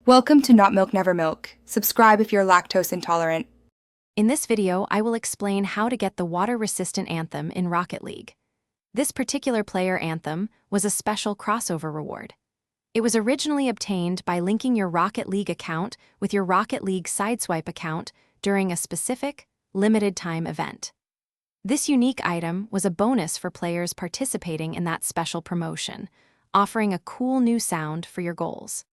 Welcome to Not Milk Never Milk. Subscribe if you're lactose intolerant. In this video, I will explain how to get the water-resistant Anthem in Rocket League. This particular player Anthem was a special crossover reward. It was originally obtained by linking your Rocket League account with your Rocket League Sideswipe account during a specific, limited-time event. This unique item was a bonus for players participating in that special promotion, offering a cool new sound for your goals.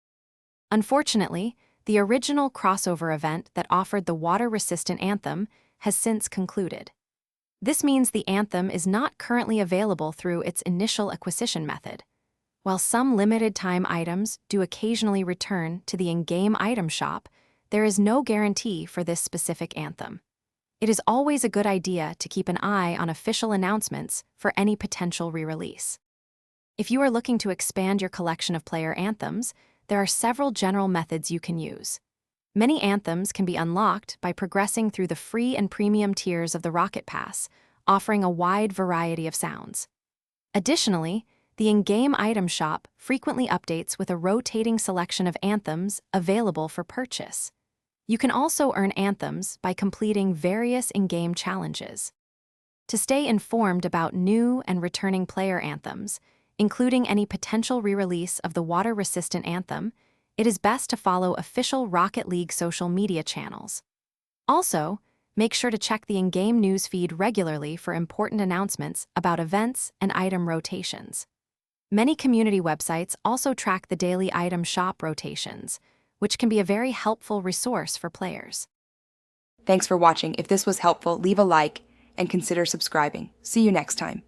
Unfortunately, the original crossover event that offered the water-resistant Anthem has since concluded. This means the Anthem is not currently available through its initial acquisition method. While some limited-time items do occasionally return to the in-game item shop, there is no guarantee for this specific Anthem. It is always a good idea to keep an eye on official announcements for any potential re-release. If you are looking to expand your collection of player Anthems, there are several general methods you can use. Many Anthems can be unlocked by progressing through the free and premium tiers of the Rocket Pass, offering a wide variety of sounds. Additionally, the in-game item shop frequently updates with a rotating selection of Anthems available for purchase. You can also earn Anthems by completing various in-game challenges. To stay informed about new and returning player Anthems, including any potential re-release of the water-resistant Anthem, it is best to follow official Rocket League social media channels. Also, make sure to check the in-game news feed regularly for important announcements about events and item rotations. Many community websites also track the daily item shop rotations, which can be a very helpful resource for players. Thanks for watching. If this was helpful, leave a like and consider subscribing. See you next time.